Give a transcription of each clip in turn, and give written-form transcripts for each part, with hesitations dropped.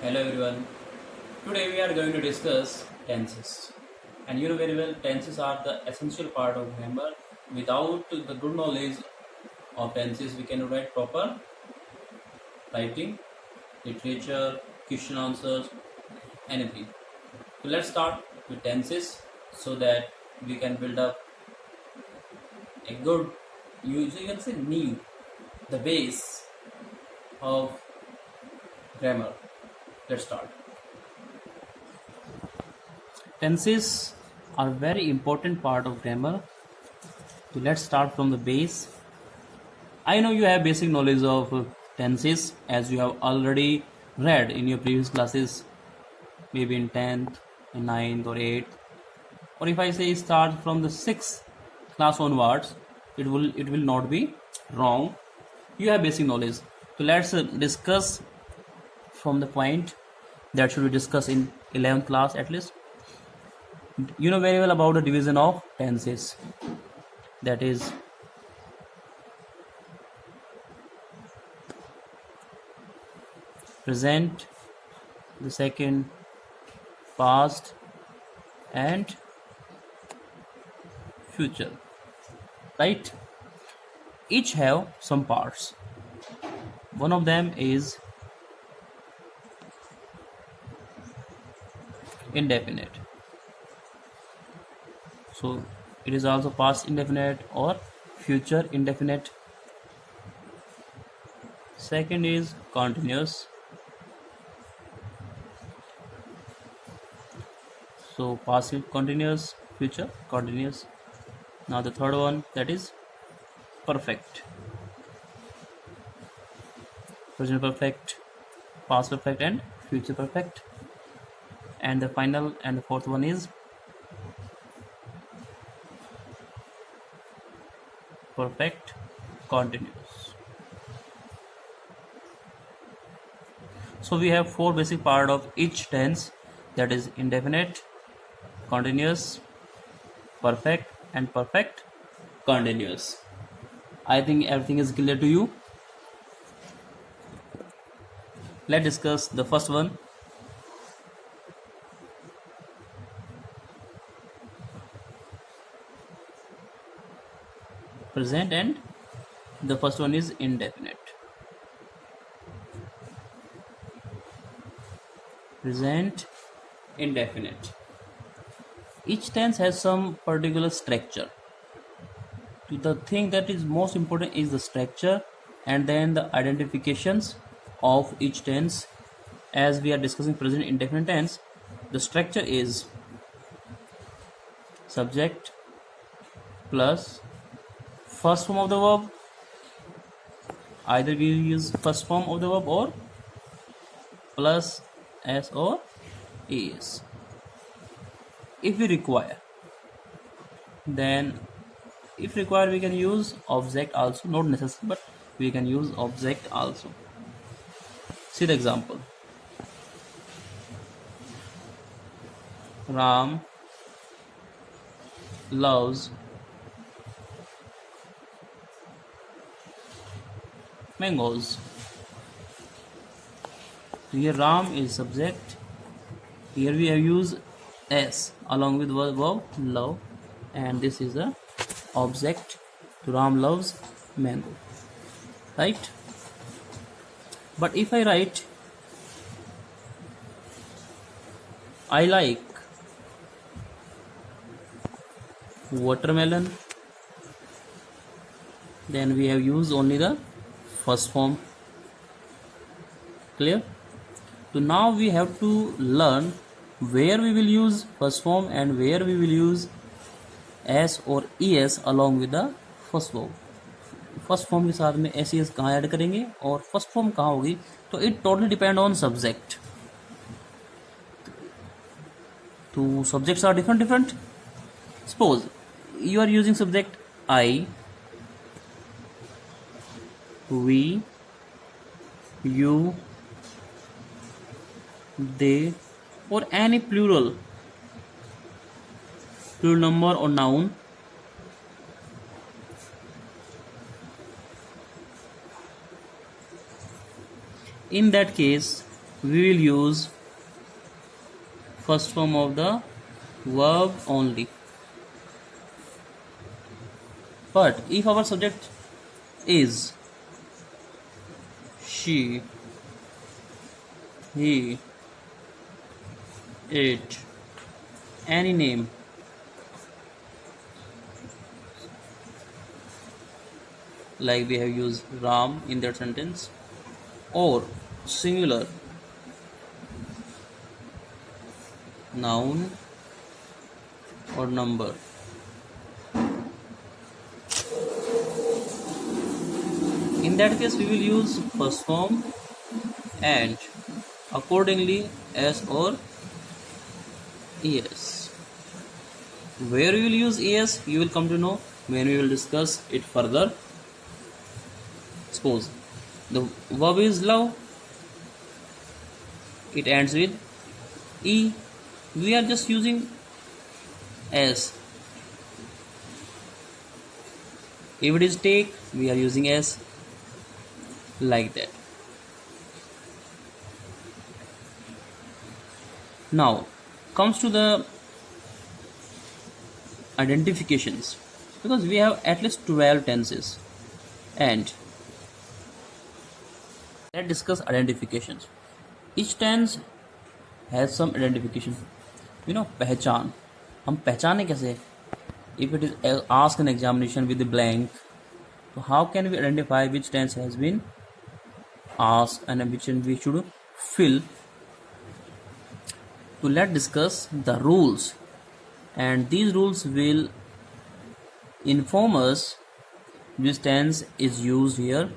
Hello everyone. Today we are going to discuss tenses. And you know very well, tenses are the essential part of grammar. Without the good knowledge of tenses, we cannot write proper writing, literature, question answers, anything. So let's start with tenses so that we can build up a good, you can say new, the base of grammar. Let's start. Tenses are very important part of grammar. So let's start from the base. I know you have basic knowledge of tenses as you have already read in your previous classes, maybe in 10th, in 9th or 8th. Or if I say start from the 6th class onwards, it will not be wrong. You have basic knowledge. So let's discuss from the point that should be discussed in 11th class at least. You know very well about the division of tenses, that is present, the second, past and future, right? Each have some parts. One of them is indefinite, so it is also past indefinite or future indefinite. Second is continuous, so passive continuous, future continuous. Now the third one, that is perfect, present perfect, past perfect and future perfect. And the final and the fourth one is perfect continuous. So we have four basic part of each tense, that is indefinite, continuous, perfect and perfect continuous. I think everything is clear to you. Let's discuss the first one. Present, and the first one is indefinite. Present indefinite. Each tense has some particular structure. The thing that is most important is the structure and then the identifications of each tense. As we are discussing present indefinite tense, the structure is subject plus first form of the verb. Either we use first form of the verb or plus s or es. If we require, then if required we can use object also, not necessary, but we can use object also. See the example. Ram loves mangoes. So here Ram is subject. Here we have used s along with verb love, and this is the object. Ram loves mango, right? But if I write I like watermelon, then we have used only the first form. Clear? So now we have to learn where we will use first form and where we will use s और es along with the first verb. First form के साथ में S S कहाँ add करेंगे और first form कहाँ होगी, तो it totally depend on subject. तो subjects are different. Suppose you are using subject I, we, you, they, or any plural number or noun. In that case, we will use first form of the verb only. But if our subject is she, he, it, any name, like we have used Ram in that sentence, or singular noun or number, in that case we will use first form and accordingly s or es. Where we will use es you will come to know when we will discuss it further. Suppose the verb is love, it ends with e, we are just using s. If it is take, we are using s, like that. Now comes to the identifications, because we have at least 12 tenses, and let's discuss identifications. Each tense has some identification. पहचान, हम पहचाने कैसे? If it is asked an examination with the blank, so how can we identify which tense has been asked and which we should fill? So let's discuss the rules, and these rules will inform us which tense is used here.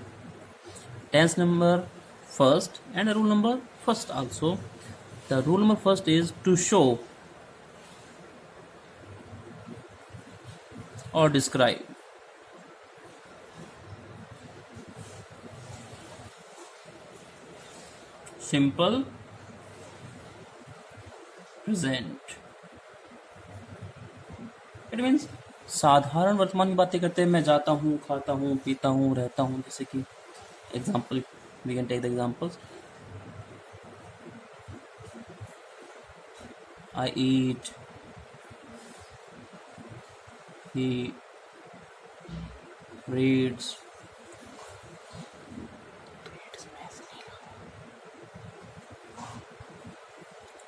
Tense number first and the rule number first also. The rule number first is to show or describe. Simple present. It means साधारण वर्तमान की बातें करते हैं. मैं जाता हूँ, खाता हूँ, पीता हूँ, रहता हूँ. जैसे कि example, we can take the examples. I eat, he reads,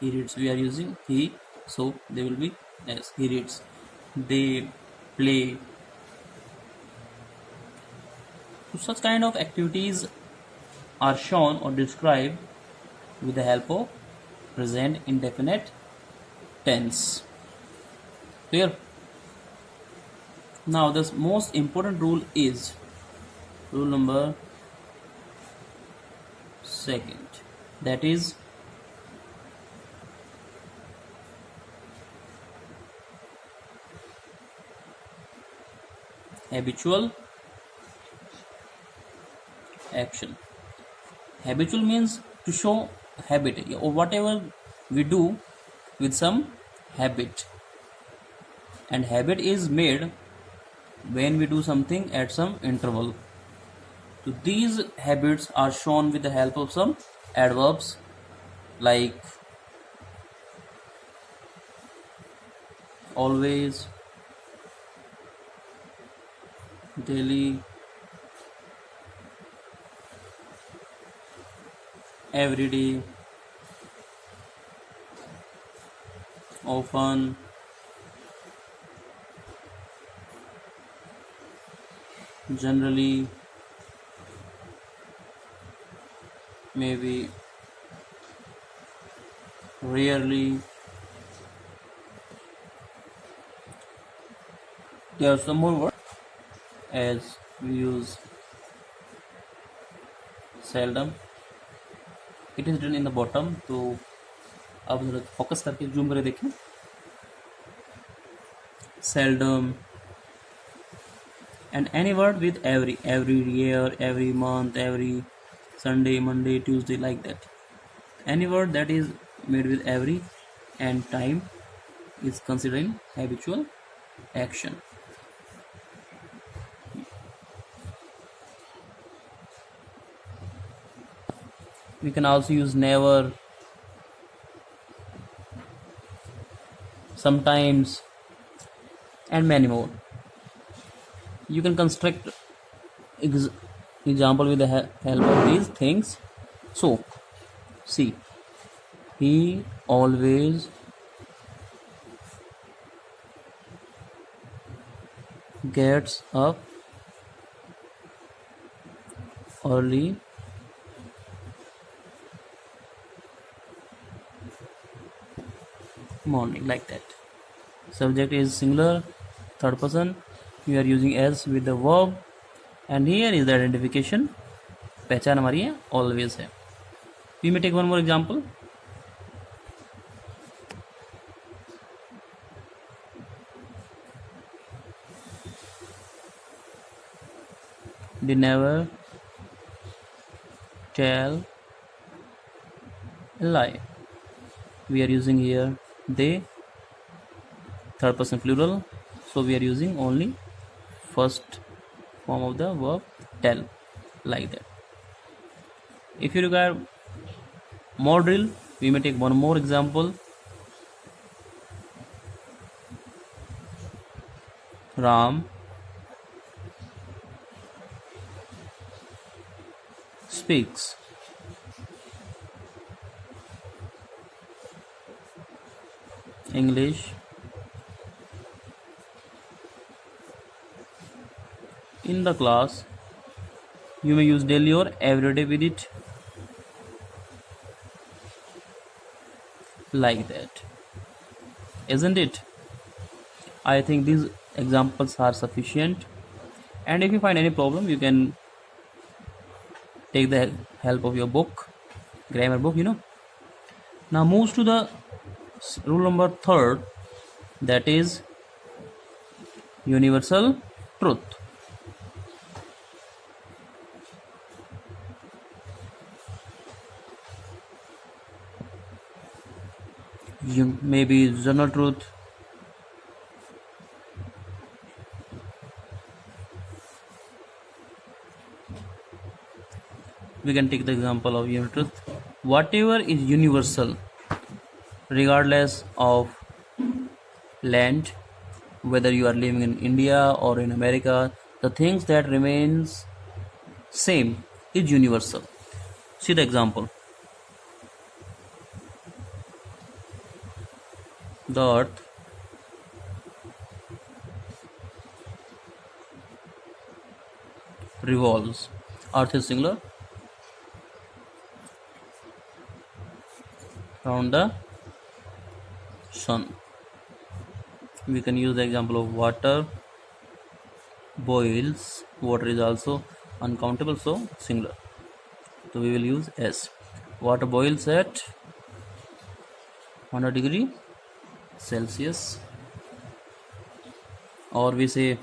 he reads, we are using he, so they will be as he reads. They play. So such kind of activities are shown or described with the help of present indefinite tense. Clear? Now the most important rule is rule number second, that is habitual action. Habitual means to show habit, or whatever we do with some habit, and habit is made when we do something at some interval. So these habits are shown with the help of some adverbs like always, daily, every day, often, generally, maybe, rarely. There are some more words as we use seldom. It is written in the bottom, तो अब जरा focus करके zoom करके देखें. Seldom, and any word with every year, every month, every Sunday, Monday, Tuesday, like that. Any word that is made with every and time is considered habitual action. We can also use never, sometimes, and many more. You can construct ex- example with the help of these things. So, see, he always gets up early morning, like that. Subject is singular, third person. You are using as with the verb, and here is the identification. पहचान हमारी है always है. We may take one more example. They never tell a lie. We are using here they, third person plural, so we are using only first form of the verb tell, like that. If you require more drill, we may take one more example. Ram speaks English in the class. You may use daily or everyday with it, like that. Isn't it? I think these examples are sufficient. And if you find any problem, you can take the help of your book, grammar book, Now moves to the rule number third, that is universal truth. Maybe general truth. We can take the example of universal truth. Whatever is universal, regardless of land, whether you are living in India or in America, the things that remains same is universal. See the example. The earth revolves. Earth is singular around the sun. We can use the example of water boils. Water is also uncountable, so singular. So we will use S. Water boils at 100 degree Celsius, or we say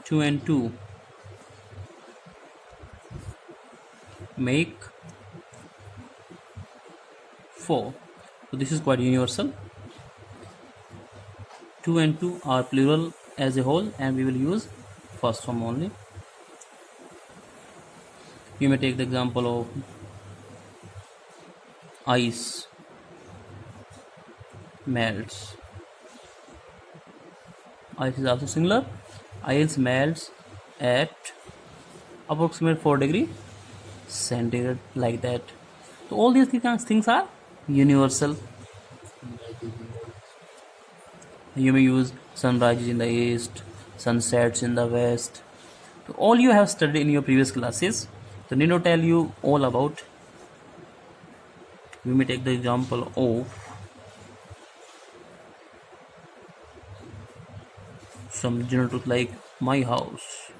two and two make 4. So this is quite universal. 2 and 2 are plural as a whole, and we will use first form only. You may take the example of ice melts. Ice is also singular. Ice melts at approximately 4 degree centigrade, like that. So all these things are universal. You may use sunrises in the east, sunsets in the west. So all you have studied in your previous classes. So need not tell you all about. We may take the example of some general truth like my house.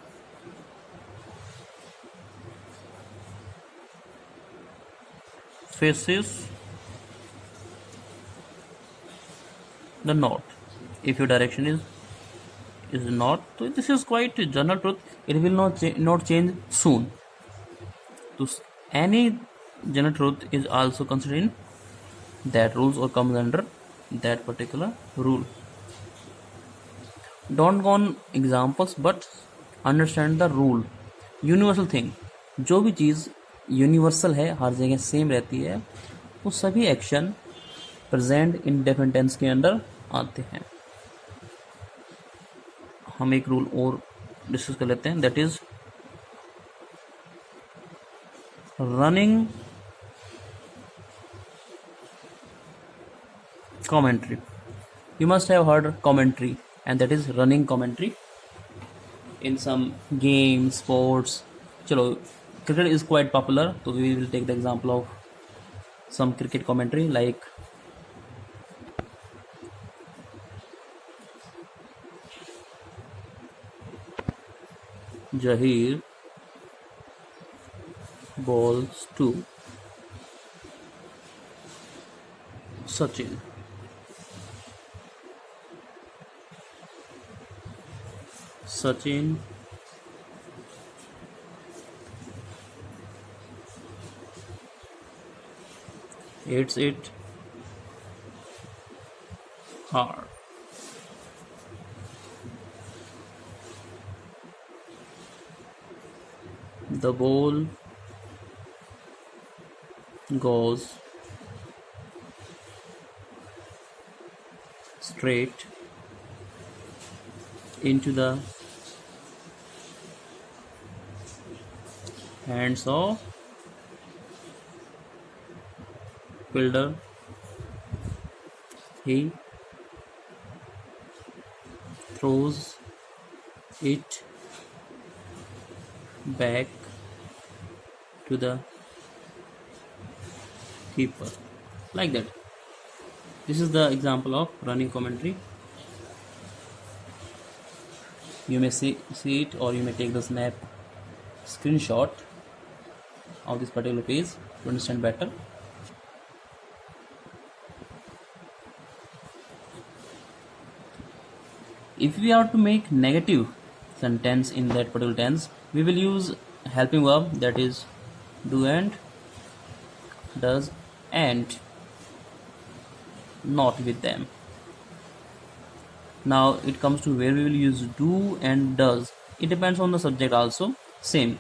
Faces the north. If your direction is north, so this is quite general truth. It will not change soon. So any general truth is also considered that rules or comes under that particular rule. Don't go on examples but understand the rule. Universal thing, जो भी चीज़ universal है, हर जगह same रहती है, वो सभी action present indefinite tense के अंदर आते हैं. हम एक रूल और डिस्कस कर लेते हैं, that is running commentary. You must have heard commentary, and that is running commentary in some games, sports. Chalo, cricket is quite popular, so we will take the example of some cricket commentary like Jahir balls to Sachin. Sachin hits it hard. The ball goes straight into the hands of fielder. He throws it back to the keeper, like that. This is the example of running commentary. You may see it, or you may take the snap screenshot of this particular page to understand better. If we are to make negative sentence in that particular tense, we will use helping verb, that is do and does and not with them. Now it comes to where we will use do and does. It depends on the subject also. Same.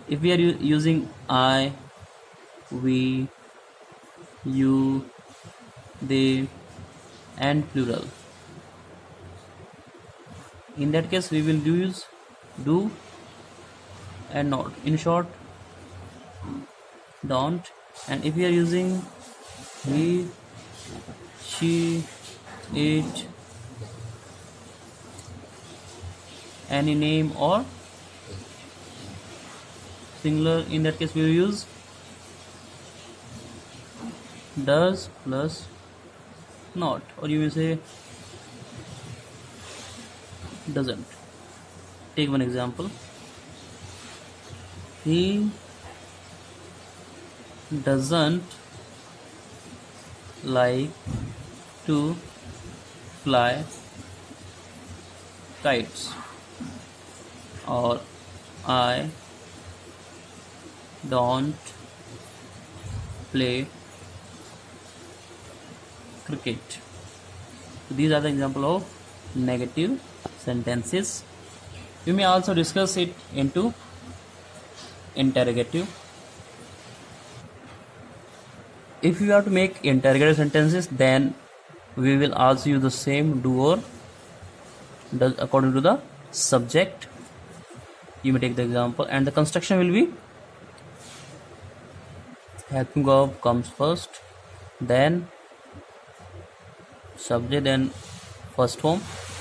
If we are using I, we, you, they and plural, in that case we will use do and not. In short, don't. And if we are using he, she, it, any name or singular, in that case we will use does plus not, or you may say doesn't. Take one example. He doesn't like to fly kites, or I don't play cricket. So these are the example of negative sentences. We may also discuss it into interrogative. If we are to make interrogative sentences, then we will also use the same do or does according to the subject. You may take the example, and the construction will be helping verb comes first, then subject, then first form.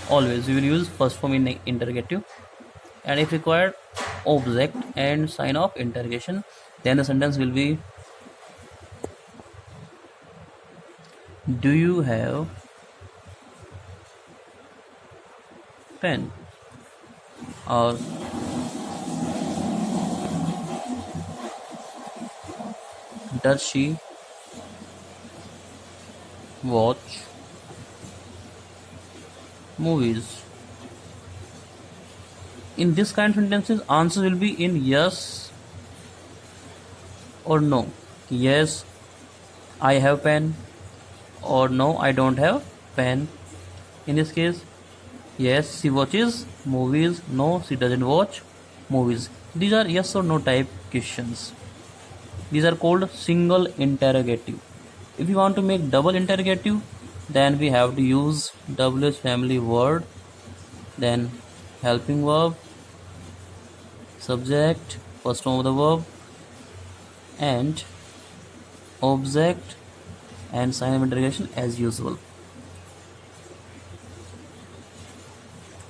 Always we will use first form in interrogative, and if required object and sign of interrogation. Then the sentence will be, do you have pen, or does she watch movies? In this kind of sentences, answer will be in yes or no. Yes, I have pen, or no, I don't have pen. In this case, Yes, she watches movies. No, she doesn't watch movies. These are yes or no type questions. These are called single interrogative. If you want to make double interrogative, then we have to use WH family word, then helping verb, subject, first form of the verb, and object and sign of interrogation as usual.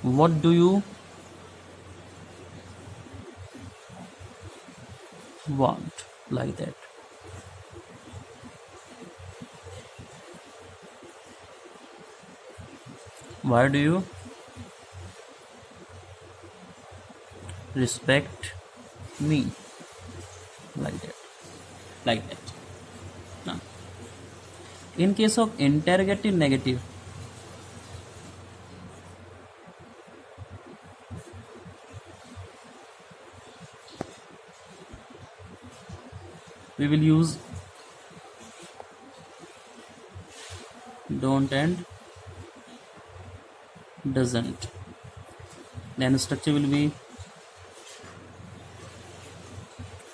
What do you want? Like that. Why do you respect me? Like that. Like that. Now, in case of interrogative negative, we will use don't and doesn't. Then the structure will be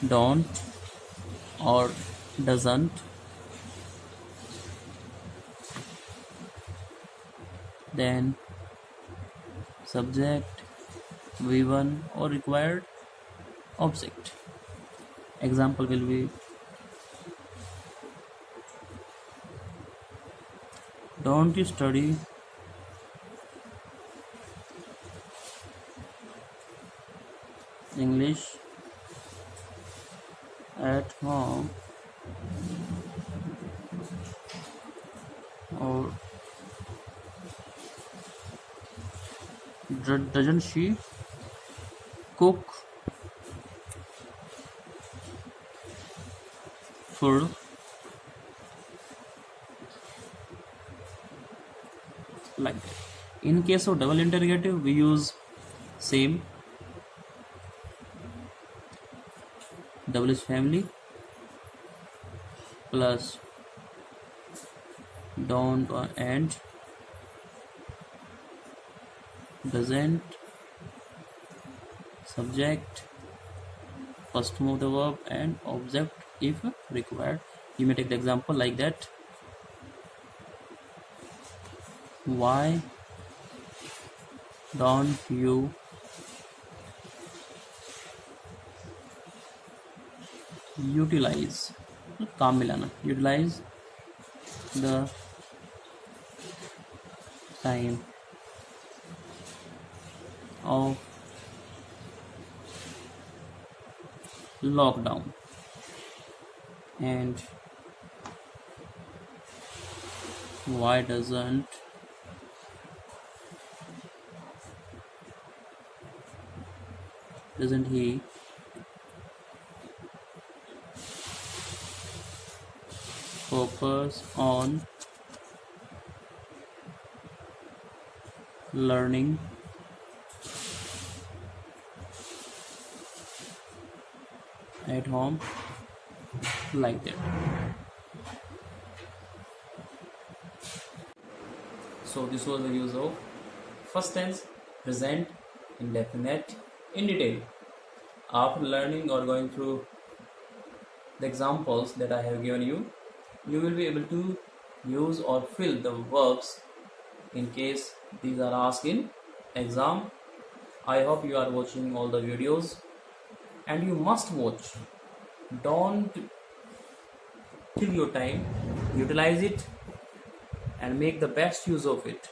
don't or doesn't, then subject, v1 or required object. Example will be don't you study English at home, or doesn't she cook food? Like that. In case of double interrogative, we use same WH family plus don't and doesn't, subject, first form of the verb, and object if required. You may take the example like that. Why don't you utilize काम मिलाना utilize the time of lockdown, and why doesn't he focus on learning at home? Like that. So this was the use of first tense, present, indefinite in detail. After learning or going through the examples that I have given you, you will be able to use or fill the verbs in case these are asked in exam. I hope you are watching all the videos, and you must watch. Don't kill your time, utilize it and make the best use of it.